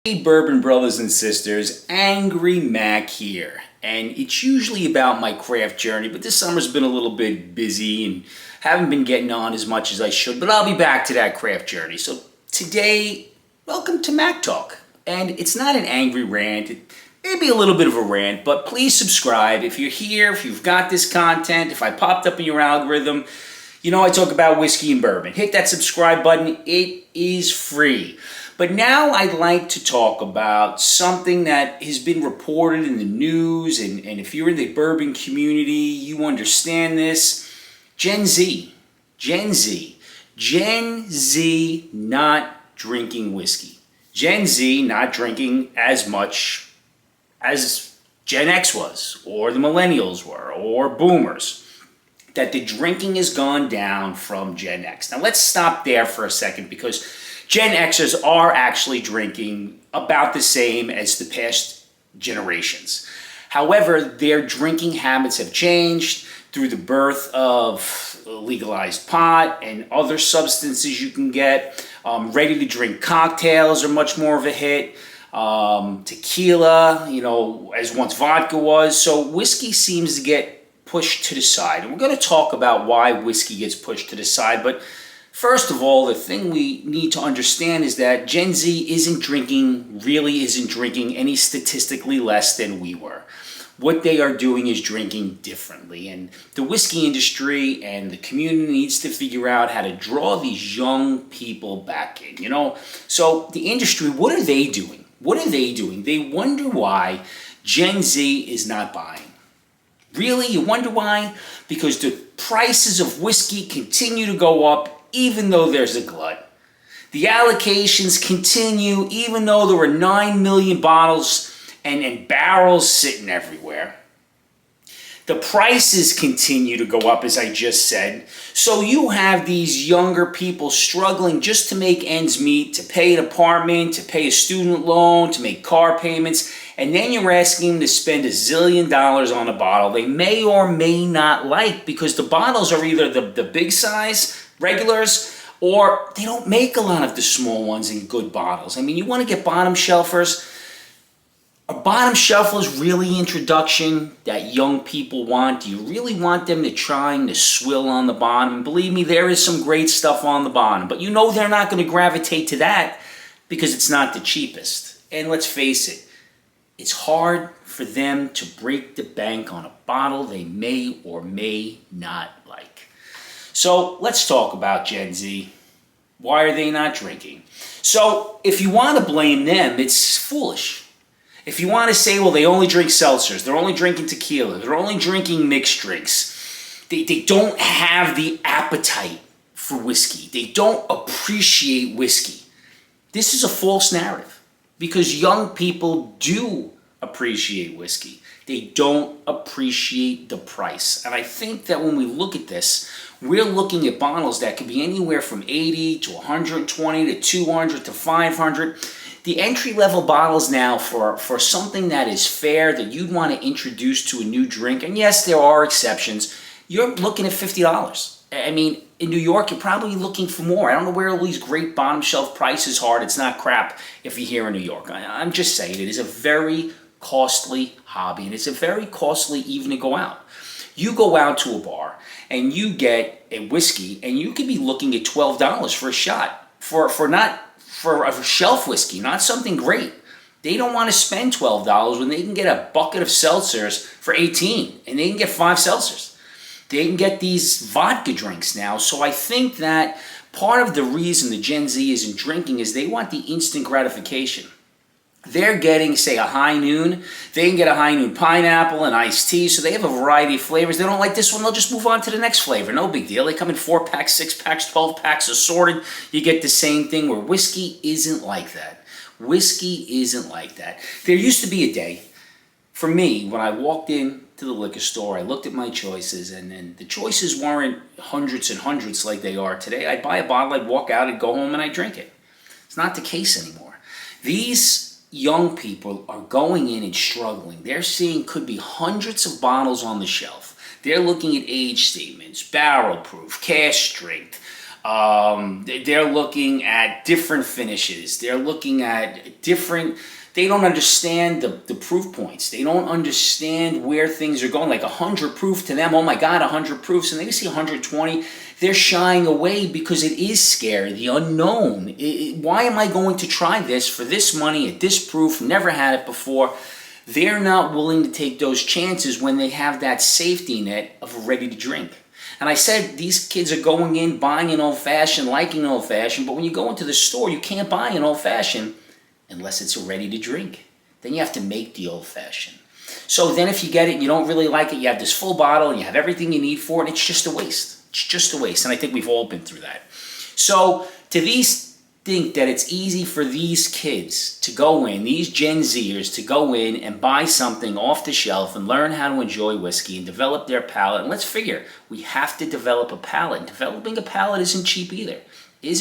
Hey bourbon brothers and sisters, Angry Mac here, and it's usually about my craft journey, but this summer's been a little bit busy and haven't been getting on as much as I should, but I'll be back to that craft journey. So today, welcome to Mac Talk, and it's not an angry rant, it may be a little bit of a rant, but please subscribe if you're here, if you've got this content, if I popped up in your algorithm. You know I talk about whiskey and bourbon. Hit that subscribe button, it is free. But now I'd like to talk about something that has been reported in the news, and if you're in the bourbon community, you understand this. Gen Z not drinking whiskey. Gen Z not drinking as much as Gen X was, or the millennials were, or boomers. That the drinking has gone down from Gen X. Now let's stop there for a second, because Gen Xers are actually drinking about the same as the past generations. However, their drinking habits have changed through the birth of legalized pot and other substances you can get. Ready-to-drink cocktails are much more of a hit. Tequila, as once vodka was. So whiskey seems to get pushed to the side. And we're going to talk about why whiskey gets pushed to the side. But first of all, the thing we need to understand is that Gen Z really isn't drinking any statistically less than we were. What they are doing is drinking differently. And the whiskey industry and the community needs to figure out how to draw these young people back in, So the industry, what are they doing? They wonder why Gen Z is not buying. Really? You wonder why? Because the prices of whiskey continue to go up even though there's a glut. The allocations continue even though there were 9 million bottles and barrels sitting everywhere. The prices continue to go up, as I just said. So you have these younger people struggling just to make ends meet, to pay an apartment, to pay a student loan, to make car payments, and then you're asking them to spend $1 zillion on a bottle they may or may not like, because the bottles are either the big size, regulars, or they don't make a lot of the small ones in good bottles. I mean, you want to get bottom shelfers. A bottom shelf is really introduction that young people want. Do you really want them to trying to swill on the bottom? And believe me, there is some great stuff on the bottom, but they're not going to gravitate to that because it's not the cheapest. And let's face it, it's hard for them to break the bank on a bottle they may or may not like. So let's talk about Gen Z. Why are they not drinking? So if you want to blame them, it's foolish. If you want to say, well, they only drink seltzers, they're only drinking tequila, they're only drinking mixed drinks, they don't have the appetite for whiskey, they don't appreciate whiskey. This is a false narrative, because young people do appreciate whiskey. They don't appreciate the price. And I think that when we look at this, we're looking at bottles that could be anywhere from 80 to 120 to 200 to 500. The entry-level bottles now for something that is fair, that you'd want to introduce to a new drink, and yes, there are exceptions, you're looking at $50. I mean, in New York, you're probably looking for more. I don't know where all these great bottom shelf prices are. It's not crap if you're here in New York. I'm just saying, it is a very costly hobby, and it's a very costly even to go out. You go out to a bar, and you get a whiskey, and you could be looking at $12 for a shot, for a shelf whiskey, not something great. They don't want to spend $12 when they can get a bucket of seltzers for $18, and they can get 5 seltzers. They can get these vodka drinks now. So I think that part of the reason the Gen Z isn't drinking is they want the instant gratification. They're getting, say, a high noon. They can get a high noon pineapple and iced tea, so they have a variety of flavors. They don't like this one, they'll just move on to the next flavor. No big deal. They come in 4-packs, 6-packs, 12-packs, assorted. You get the same thing, where whiskey isn't like that. Whiskey isn't like that. There used to be a day, for me, when I walked in to the liquor store, I looked at my choices, and then the choices weren't hundreds and hundreds like they are today. I'd buy a bottle, I'd walk out, I'd go home, and I'd drink it. It's not the case anymore. These young people are going in and struggling. They're seeing could be hundreds of bottles on the shelf. They're looking at age statements, barrel proof, cask strength, They're looking at different finishes. They're looking at different. They don't understand the proof points. They don't understand where things are going. Like 100 proof to them, oh my God, 100 proofs. And they see 120, they're shying away because it is scary, the unknown. Why am I going to try this for this money at this proof? Never had it before. They're not willing to take those chances when they have that safety net of ready to drink. And I said these kids are going in, buying an old-fashioned, liking an old-fashioned, but when you go into the store, you can't buy an old-fashioned unless it's ready to drink. Then you have to make the old-fashioned. So then if you get it and you don't really like it, you have this full bottle and you have everything you need for it, it's just a waste. It's just a waste, and I think we've all been through that. So to these think that it's easy for these kids to go in, these Gen Zers to go in and buy something off the shelf and learn how to enjoy whiskey and develop their palate. And let's figure, we have to develop a palate. Developing a palate isn't cheap either. It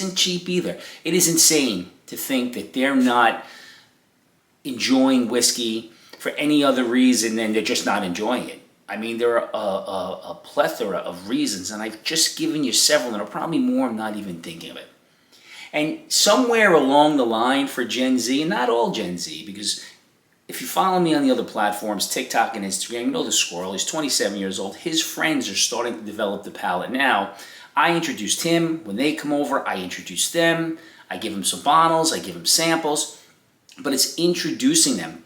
is insane to think that they're not enjoying whiskey for any other reason than they're just not enjoying it. I mean, there are a plethora of reasons, and I've just given you several, and there are probably more I'm not even thinking of it. And somewhere along the line for Gen Z, and not all Gen Z, because if you follow me on the other platforms, TikTok and Instagram, you know the squirrel, he's 27 years old. His friends are starting to develop the palate now. I introduced him. When they come over, I introduce them. I give them some bottles. I give them samples. But it's introducing them.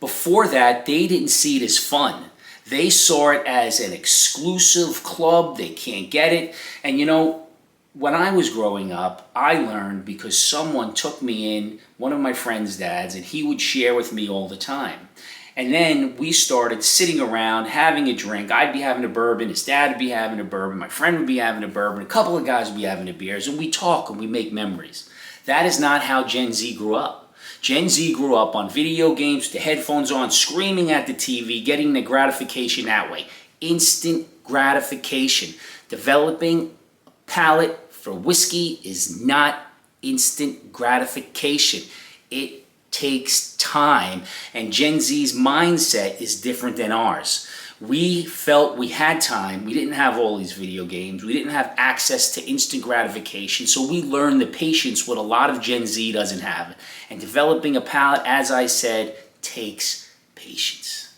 Before that, they didn't see it as fun. They saw it as an exclusive club. They can't get it. And you know, when I was growing up, I learned because someone took me in, one of my friend's dads, and he would share with me all the time. And then we started sitting around, having a drink. I'd be having a bourbon, his dad would be having a bourbon, my friend would be having a bourbon, a couple of guys would be having a beers, and we talk and we make memories. That is not how Gen Z grew up. Gen Z grew up on video games, with the headphones on, screaming at the TV, getting the gratification that way. Instant gratification. Developing a palate for whiskey is not instant gratification. It takes time, and Gen Z's mindset is different than ours. We felt we had time. We didn't have all these video games. We didn't have access to instant gratification, so we learned the patience what a lot of Gen Z doesn't have. And developing a palate, as I said, takes patience.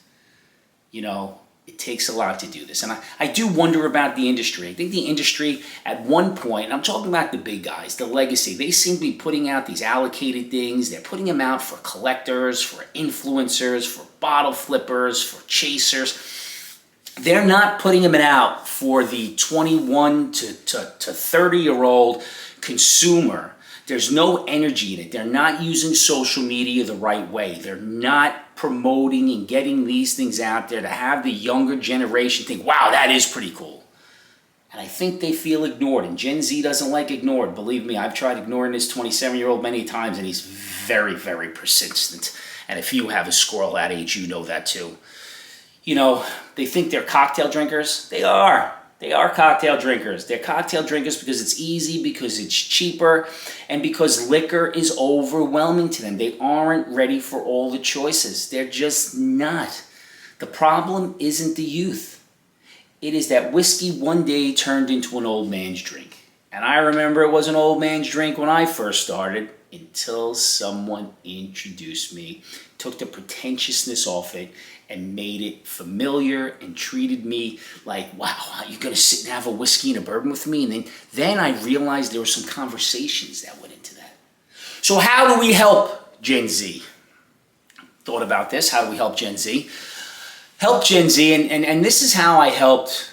You know, it takes a lot to do this. And I do wonder about the industry. I think the industry at one point, and I'm talking about the big guys, the legacy, they seem to be putting out these allocated things. They're putting them out for collectors, for influencers, for bottle flippers, for chasers. They're not putting them out for the 21 to 30-year-old consumer. There's no energy in it. They're not using social media the right way. They're not promoting and getting these things out there to have the younger generation think, wow, that is pretty cool. And I think they feel ignored, and Gen Z doesn't like ignored. Believe me, I've tried ignoring this 27-year-old many times, and he's very, very persistent. And if you have a squirrel that age, you know that too. You know, they think they're cocktail drinkers. They are. They are cocktail drinkers. They're cocktail drinkers because it's easy, because it's cheaper, and because liquor is overwhelming to them. They aren't ready for all the choices. They're just not. The problem isn't the youth. It is that whiskey one day turned into an old man's drink. And I remember it was an old man's drink when I first started, until someone introduced me, took the pretentiousness off it, and made it familiar and treated me like, wow, you're going to sit and have a whiskey and a bourbon with me? And then I realized there were some conversations that went into that. So how do we help Gen Z? Thought about this. How do we help Gen Z? Help Gen Z, and this is how I helped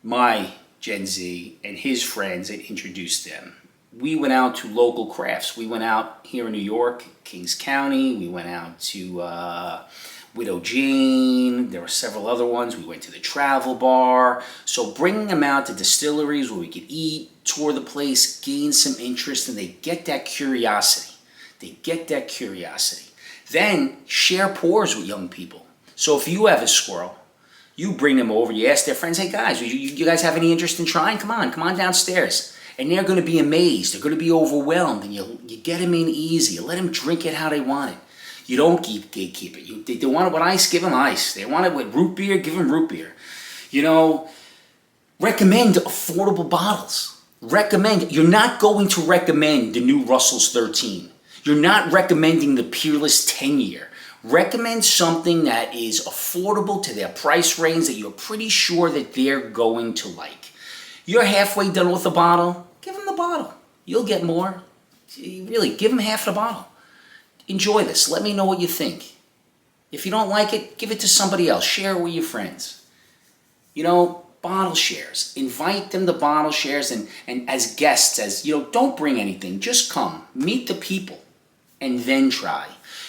my Gen Z and his friends and introduced them. We went out to local crafts. We went out here in New York, Kings County. We went out to Widow Jane. There were several other ones. We went to the Travel Bar. So bringing them out to distilleries where we could eat, tour the place, gain some interest, and they get that curiosity. Then share pours with young people. So if you have a squirrel, you bring them over, you ask their friends, hey guys, you guys have any interest in trying? Come on downstairs. And they're going to be amazed. They're going to be overwhelmed. And you get them in easy. You let them drink it how they want it. You don't gatekeep it. They want it with ice, give them ice. They want it with root beer, give them root beer. You know, recommend affordable bottles. Recommend. You're not going to recommend the new Russell's 13. You're not recommending the Peerless 10-year. Recommend something that is affordable to their price range that you're pretty sure that they're going to like. You're halfway done with the bottle, give them the bottle. You'll get more. Really, give them half the bottle. Enjoy this. Let me know what you think. If you don't like it, give it to somebody else. Share it with your friends. Bottle shares. Invite them to bottle shares and as guests, don't bring anything. Just come. Meet the people and then try.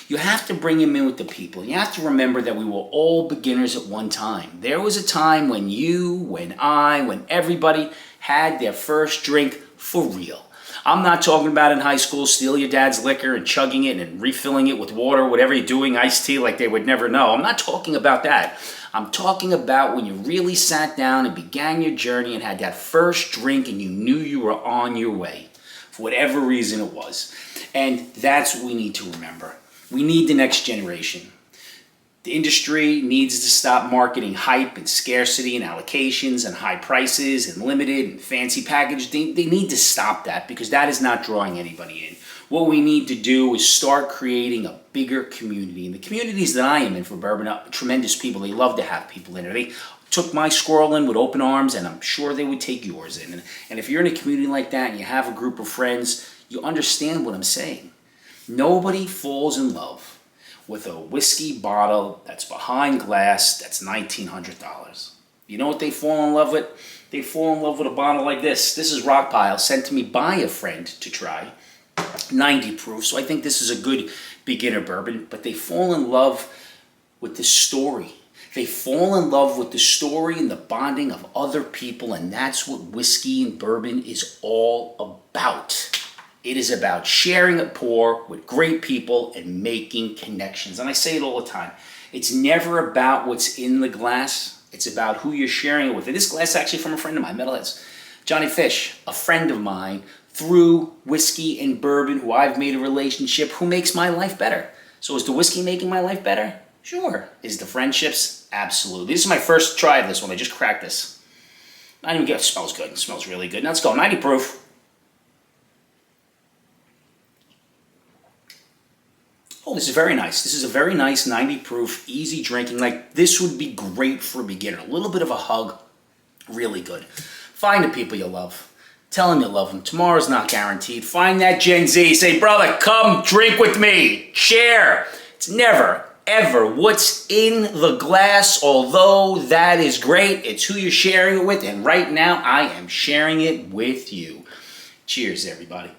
You have to bring them in with the people. You have to remember that we were all beginners at one time. There was a time when you, when I, when everybody had their first drink for real. I'm not talking about in high school, steal your dad's liquor and chugging it and refilling it with water, whatever you're doing, iced tea like they would never know. I'm not talking about that. I'm talking about when you really sat down and began your journey and had that first drink and you knew you were on your way, for whatever reason it was. And that's what we need to remember. We need the next generation. The industry needs to stop marketing hype and scarcity and allocations and high prices and limited and fancy package. They need to stop that because that is not drawing anybody in. What we need to do is start creating a bigger community. And the communities that I am in for bourbon are tremendous people. They love to have people in there. They took my squirrel in with open arms, and I'm sure they would take yours in. And if you're in a community like that and you have a group of friends, you understand what I'm saying. Nobody falls in love with a whiskey bottle that's behind glass that's $1,900. You know what they fall in love with? They fall in love with a bottle like this. This is Rockpile, sent to me by a friend to try. 90 proof, so I think this is a good beginner bourbon, but they fall in love with the story. They fall in love with the story and the bonding of other people, and that's what whiskey and bourbon is all about. It is about sharing a pour with great people and making connections. And I say it all the time. It's never about what's in the glass. It's about who you're sharing it with. And this glass is actually from a friend of mine, Metalheads. Johnny Fish, a friend of mine, through whiskey and bourbon, who I've made a relationship, who makes my life better. So is the whiskey making my life better? Sure. Is the friendships? Absolutely. This is my first try of this one. I just cracked this. Not even good. It smells good. It smells really good. Now let's go. 90 proof. Oh, this is very nice. This is a very nice 90 proof, easy drinking. Like, this would be great for a beginner. A little bit of a hug. Really good. Find the people you love. Tell them you love them. Tomorrow's not guaranteed. Find that Gen Z. Say, brother, come drink with me. Share. It's never, ever what's in the glass, although that is great. It's who you're sharing it with. And right now, I am sharing it with you. Cheers, everybody.